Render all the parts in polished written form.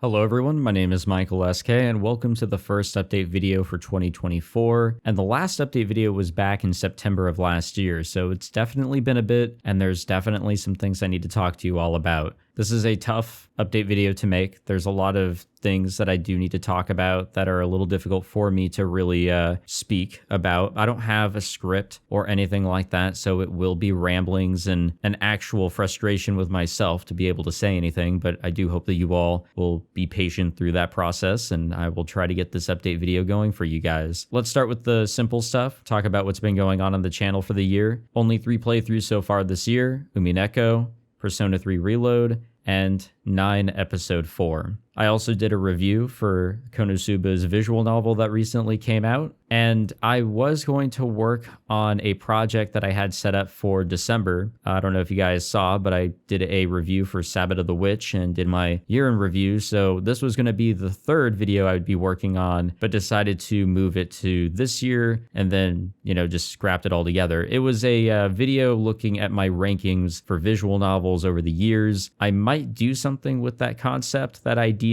Hello everyone, my name is Michael SK and welcome to the first update video for 2024. And the last update video was back in September of last year, so it's definitely been a bit and there's definitely some things I need to talk to you all about. This is a tough update video to make. There's a lot of things that I do need to talk about that are a little difficult for me to really speak about. I don't have a script or anything like that, so it will be ramblings and an actual frustration with myself to be able to say anything, but I do hope that you all will be patient through that process, and I will try to get this update video going for you guys. Let's start with the simple stuff, talk about what's been going on the channel for the year. Only 3 playthroughs so far this year: Umineko, Persona 3 Reload, and 9 Episode 4. I also did a review for Konosuba's visual novel that recently came out, and I was going to work on a project that I had set up for December. I don't know if you guys saw, but I did a review for Sabbath of the Witch and did my year-end review, so this was going to be the third video I would be working on, but decided to move it to this year and then, just scrapped it all together. It was a video looking at my rankings for visual novels over the years. I might do something with that concept, that idea,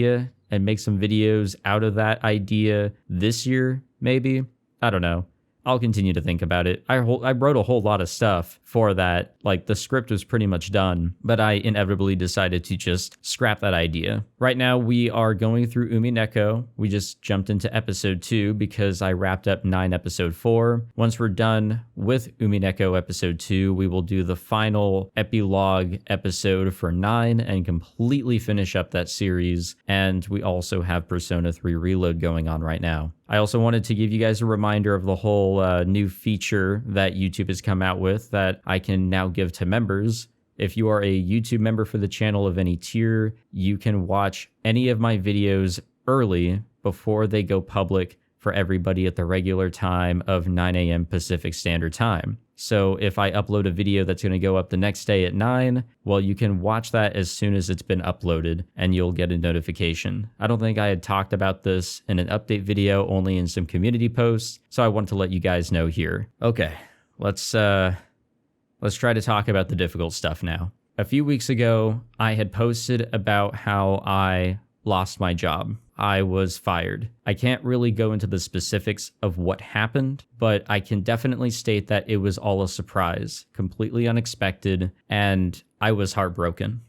and make some videos out of that idea this year, maybe. I don't know. I'll continue to think about it. I wrote a whole lot of stuff for that. Like, the script was pretty much done, but I inevitably decided to just scrap that idea. Right now, we are going through Umineko. We just jumped into episode 2 because I wrapped up 9 episode 4. Once we're done with Umineko episode 2, we will do the final epilogue episode for 9 and completely finish up that series. And we also have Persona 3 Reload going on right now. I also wanted to give you guys a reminder of the whole new feature that YouTube has come out with that I can now give to members. If you are a YouTube member for the channel of any tier, you can watch any of my videos early before they go public for everybody at the regular time of 9 a.m. Pacific Standard Time. So if I upload a video that's going to go up the next day at 9, well, you can watch that as soon as it's been uploaded and you'll get a notification. I don't think I had talked about this in an update video, only in some community posts, so I wanted to let you guys know here. Okay, let's try to talk about the difficult stuff now. A few weeks ago, I had posted about how I lost my job. I was fired. I can't really go into the specifics of what happened, but I can definitely state that it was all a surprise, completely unexpected, and I was heartbroken.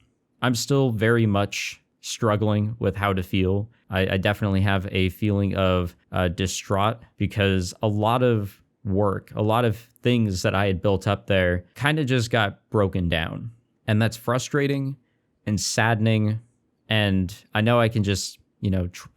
I'm still very much struggling with how to feel. I definitely have a feeling of distraught because a lot of work, a lot of things that I had built up there kind of just got broken down. And that's frustrating and saddening. And I know I can just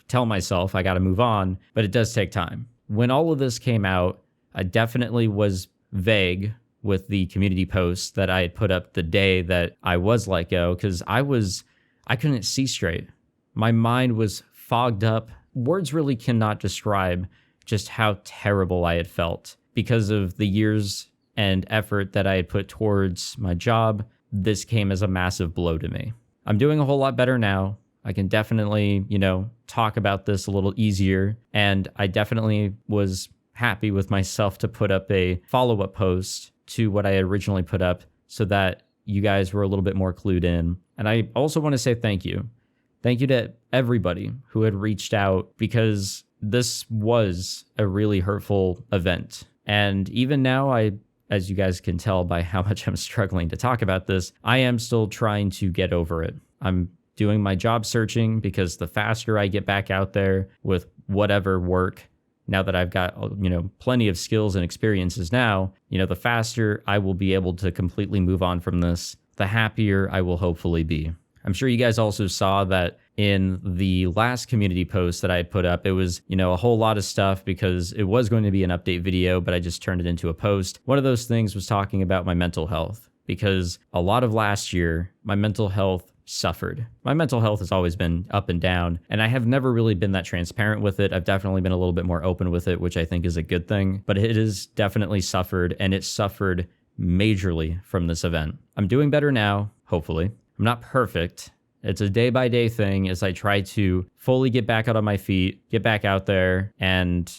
tell myself I got to move on, but it does take time. When all of this came out, I definitely was vague with the community posts that I had put up the day that I was let go, because I couldn't see straight. My mind was fogged up. Words really cannot describe just how terrible I had felt because of the years and effort that I had put towards my job. This came as a massive blow to me. I'm doing a whole lot better now. I can definitely, talk about this a little easier. And I definitely was happy with myself to put up a follow-up post to what I had originally put up so that you guys were a little bit more clued in. And I also want to say thank you. Thank you to everybody who had reached out, because this was a really hurtful event. And even now, as you guys can tell by how much I'm struggling to talk about this, I am still trying to get over it. I'm doing my job searching because the faster I get back out there with whatever work, now that I've got, plenty of skills and experiences now, the faster I will be able to completely move on from this, the happier I will hopefully be. I'm sure you guys also saw that in the last community post that I had put up, it was, a whole lot of stuff because it was going to be an update video, but I just turned it into a post. One of those things was talking about my mental health, because a lot of last year, my mental health suffered. My mental health has always been up and down, and I have never really been that transparent with it. I've definitely been a little bit more open with it, which I think is a good thing, but it has definitely suffered, and it suffered majorly from this event. I'm doing better now, hopefully. I'm not perfect. It's a day-by-day thing as I try to fully get back out on my feet, get back out there, and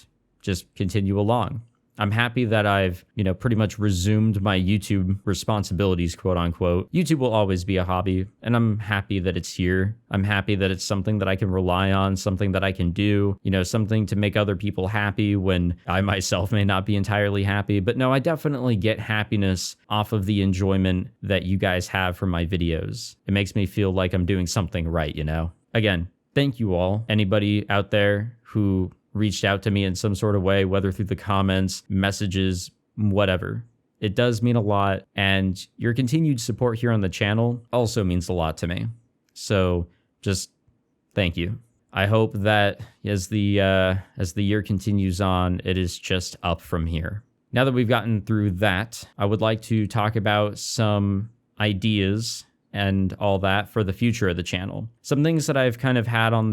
just continue along. I'm happy that I've, pretty much resumed my YouTube responsibilities, quote unquote. YouTube will always be a hobby, and I'm happy that it's here. I'm happy that it's something that I can rely on, something that I can do, something to make other people happy when I myself may not be entirely happy. But no, I definitely get happiness off of the enjoyment that you guys have from my videos. It makes me feel like I'm doing something right, Again, thank you all. Anybody out there who reached out to me in some sort of way, whether through the comments, messages, whatever. It does mean a lot, and your continued support here on the channel also means a lot to me. So just thank you. I hope that as the year continues on, it is just up from here. Now that we've gotten through that, I would like to talk about some ideas and all that for the future of the channel. Some things that I've kind of had on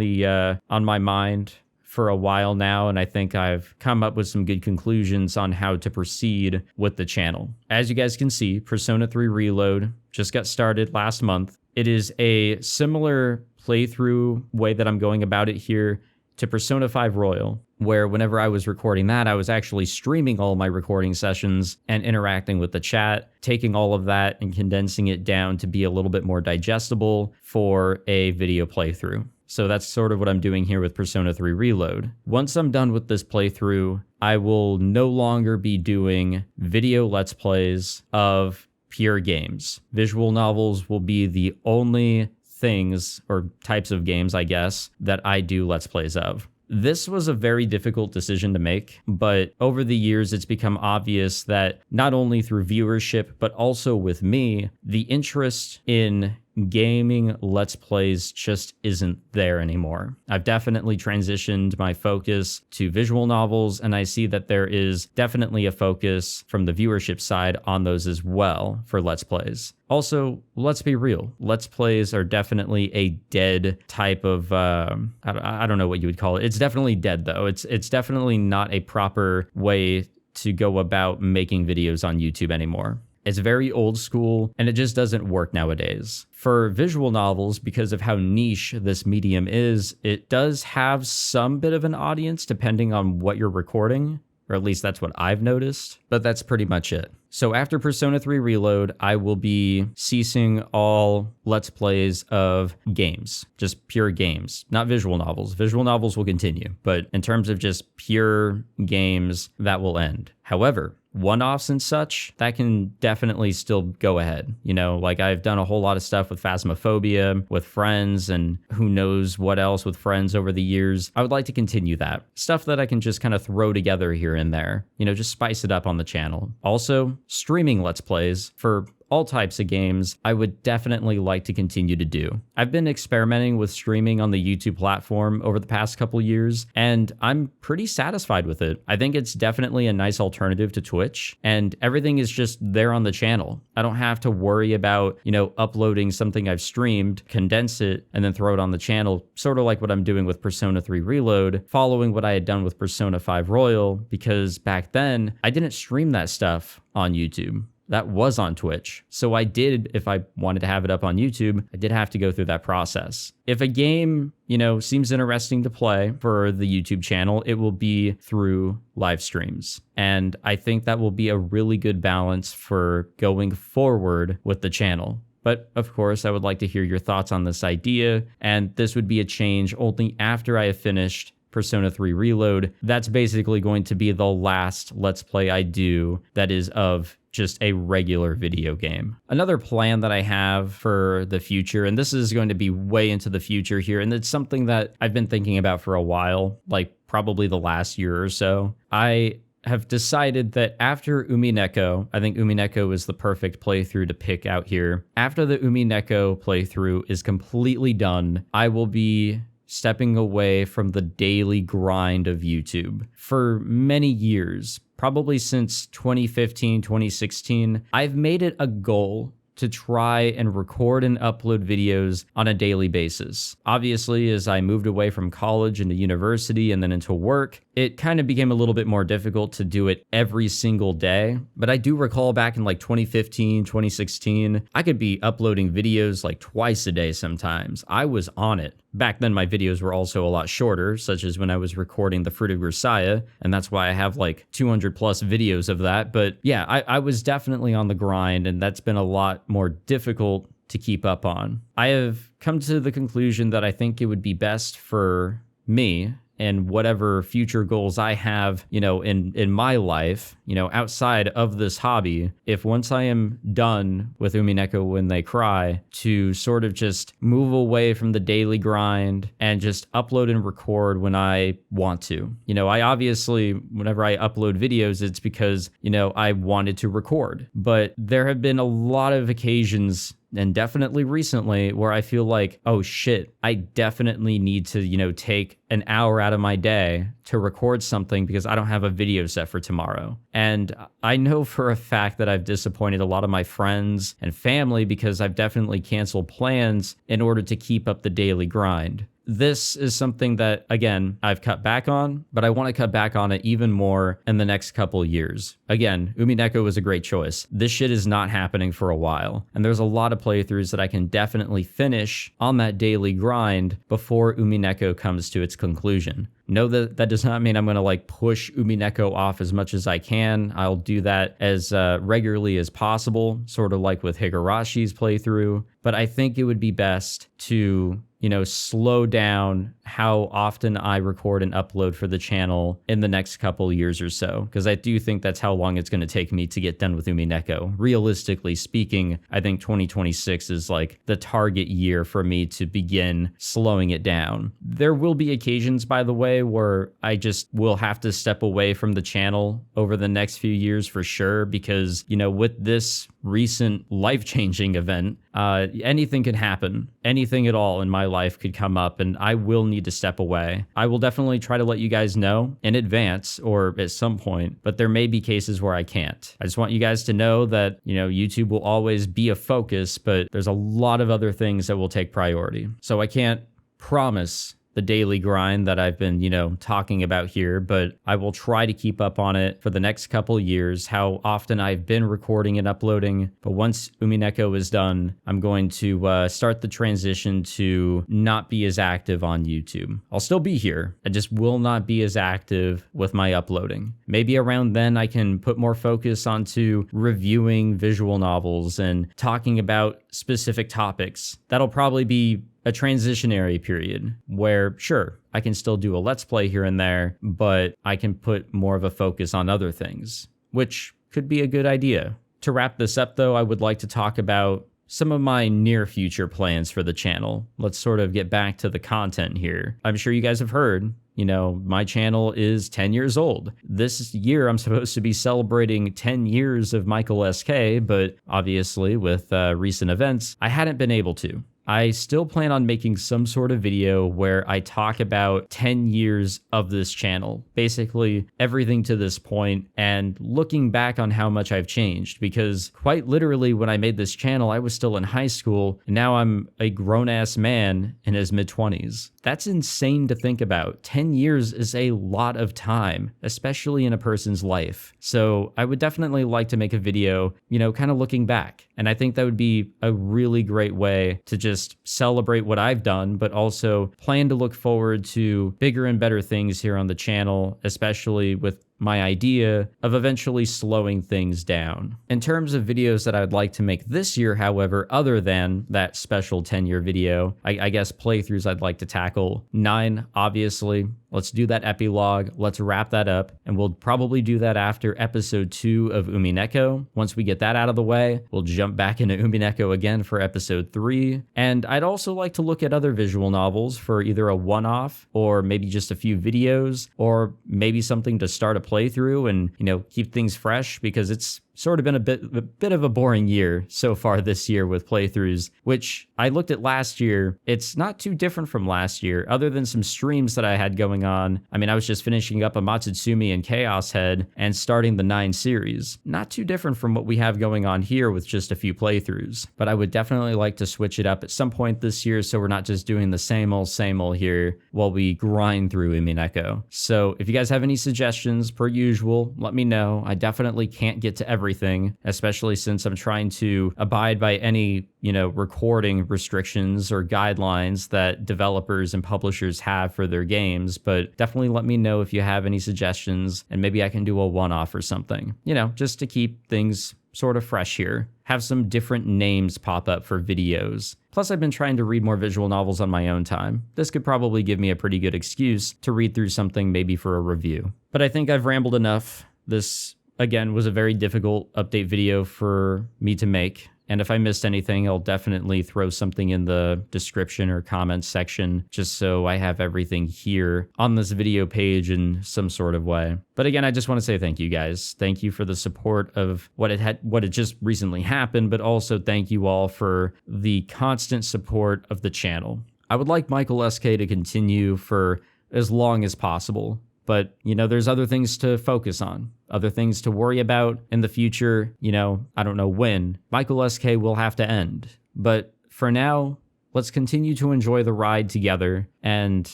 my mind for a while now, and I think I've come up with some good conclusions on how to proceed with the channel. As you guys can see, Persona 3 Reload just got started last month. It is a similar playthrough way that I'm going about it here to Persona 5 Royal, where whenever I was recording that, I was actually streaming all my recording sessions and interacting with the chat, taking all of that and condensing it down to be a little bit more digestible for a video playthrough. So that's sort of what I'm doing here with Persona 3 Reload. Once I'm done with this playthrough, I will no longer be doing video Let's Plays of pure games. Visual novels will be the only things or types of games, I guess, that I do Let's Plays of. This was a very difficult decision to make, but over the years, it's become obvious that not only through viewership, but also with me, the interest in gaming Let's Plays just isn't there anymore. I've definitely transitioned my focus to visual novels, and I see that there is definitely a focus from the viewership side on those as well for Let's Plays. Also, let's be real. Let's Plays are definitely a dead type of, I don't know what you would call it. It's definitely dead, though. It's definitely not a proper way to go about making videos on YouTube anymore. It's very old school, and it just doesn't work nowadays. For visual novels, because of how niche this medium is, it does have some bit of an audience depending on what you're recording, or at least that's what I've noticed, but that's pretty much it. So after Persona 3 Reload, I will be ceasing all Let's Plays of games, just pure games, not visual novels. Visual novels will continue, but in terms of just pure games, that will end. However, one-offs and such, that can definitely still go ahead. Like I've done a whole lot of stuff with Phasmophobia, with friends, and who knows what else with friends over the years. I would like to continue that. Stuff that I can just kind of throw together here and there, just spice it up on the channel. Also, streaming Let's Plays for all types of games, I would definitely like to continue to do. I've been experimenting with streaming on the YouTube platform over the past couple years, and I'm pretty satisfied with it. I think it's definitely a nice alternative to Twitch, and everything is just there on the channel. I don't have to worry about, uploading something I've streamed, condense it, and then throw it on the channel, sort of like what I'm doing with Persona 3 Reload, following what I had done with Persona 5 Royal, because back then, I didn't stream that stuff on YouTube. That was on Twitch. So I did, if I wanted to have it up on YouTube, I did have to go through that process. If a game, seems interesting to play for the YouTube channel, it will be through live streams. And I think that will be a really good balance for going forward with the channel. But of course, I would like to hear your thoughts on this idea. And this would be a change only after I have finished Persona 3 Reload. That's basically going to be the last Let's Play I do that is of just a regular video game. Another plan that I have for the future, and this is going to be way into the future here, and it's something that I've been thinking about for a while, like probably the last year or so. I have decided that after Umineko, I think Umineko is the perfect playthrough to pick out here. After the Umineko playthrough is completely done, I will be stepping away from the daily grind of YouTube. For many years, probably since 2015, 2016, I've made it a goal to try and record and upload videos on a daily basis. Obviously, as I moved away from college into university and then into work, it kind of became a little bit more difficult to do it every single day. But I do recall back in like 2015, 2016, I could be uploading videos like twice a day sometimes. I was on it. back then my videos were also a lot shorter, such as when I was recording the Fruit of Grisaya, and that's why I have like 200 plus videos of that. But yeah, I was definitely on the grind, and that's been a lot more difficult to keep up on. I have come to the conclusion that I think it would be best for me and whatever future goals I have, in my life, outside of this hobby, if once I am done with Umineko When They Cry, to sort of just move away from the daily grind and just upload and record when I want to. I obviously, whenever I upload videos, it's because, I wanted to record. But there have been a lot of occasions, and definitely recently, where I feel like, oh shit, I definitely need to, take an hour out of my day to record something because I don't have a video set for tomorrow. And I know for a fact that I've disappointed a lot of my friends and family because I've definitely canceled plans in order to keep up the daily grind. This is something that, again, I've cut back on, but I want to cut back on it even more in the next couple years. Again, Umineko was a great choice. This shit is not happening for a while, and there's a lot of playthroughs that I can definitely finish on that daily grind before Umineko comes to its conclusion. No, that does not mean I'm going to push Umineko off as much as I can. I'll do that as regularly as possible, sort of like with Higarashi's playthrough. But I think it would be best to slow down how often I record and upload for the channel in the next couple years or so, because I do think that's how long it's going to take me to get done with Umineko. Realistically speaking, I think 2026 is the target year for me to begin slowing it down. There will be occasions, by the way, where I just will have to step away from the channel over the next few years for sure, because, with this recent life-changing event, anything can happen. Anything at all in my life could come up, and I will need to step away. I will definitely try to let you guys know in advance or at some point, but there may be cases where I can't. I just want you guys to know that, YouTube will always be a focus, but there's a lot of other things that will take priority. So I can't promise the daily grind that I've been, talking about here, but I will try to keep up on it for the next couple years, how often I've been recording and uploading. But once Umineko is done, I'm going to start the transition to not be as active on YouTube. I'll still be here. I just will not be as active with my uploading. Maybe around then I can put more focus onto reviewing visual novels and talking about specific topics. That'll probably be a transitionary period where, sure, I can still do a Let's Play here and there, but I can put more of a focus on other things, which could be a good idea. To wrap this up, though, I would like to talk about some of my near future plans for the channel. Let's sort of get back to the content here. I'm sure you guys have heard, my channel is 10 years old. This year, I'm supposed to be celebrating 10 years of Michael SK, but obviously with recent events, I hadn't been able to. I still plan on making some sort of video where I talk about 10 years of this channel, basically everything to this point, and looking back on how much I've changed, because quite literally when I made this channel, I was still in high school, and now I'm a grown-ass man in his mid-20s. That's insane to think about. 10 years is a lot of time, especially in a person's life. So I would definitely like to make a video, kind of looking back. And I think that would be a really great way to just celebrate what I've done, but also plan to look forward to bigger and better things here on the channel, especially with my idea of eventually slowing things down. In terms of videos that I'd like to make this year, however, other than that special 10-year video, I guess playthroughs I'd like to tackle. 9, obviously. Let's do that epilogue. Let's wrap that up. And we'll probably do that after episode 2 of Umineko. Once we get that out of the way, we'll jump back into Umineko again for episode 3. And I'd also like to look at other visual novels for either a one-off or maybe just a few videos, or maybe something to start a playthrough and, keep things fresh, because it's sort of been a bit of a boring year so far this year with playthroughs, which I looked at last year. It's not too different from last year, other than some streams that I had going on. I mean, I was just finishing up a Matsutsumi and Chaos Head and starting the 9 series. Not too different from what we have going on here with just a few playthroughs, but I would definitely like to switch it up at some point this year so we're not just doing the same old here while we grind through Umineko. So if you guys have any suggestions, per usual, let me know. I definitely can't get to every everything, especially since I'm trying to abide by any, recording restrictions or guidelines that developers and publishers have for their games. But definitely let me know if you have any suggestions, and maybe I can do a one-off or something, just to keep things sort of fresh here. Have some different names pop up for videos. Plus, I've been trying to read more visual novels on my own time. This could probably give me a pretty good excuse to read through something maybe for a review. But I think I've rambled enough. This, again, was a very difficult update video for me to make. And if I missed anything, I'll definitely throw something in the description or comments section, just so I have everything here on this video page in some sort of way. But again, I just want to say thank you guys. Thank you for the support of what had just recently happened, but also thank you all for the constant support of the channel. I would like Michael SK to continue for as long as possible. But, there's other things to focus on, other things to worry about in the future. I don't know when. Michael SK will have to end. But for now, let's continue to enjoy the ride together. And,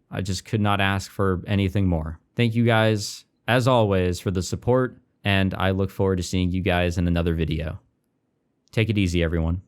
I just could not ask for anything more. Thank you guys, as always, for the support. And I look forward to seeing you guys in another video. Take it easy, everyone.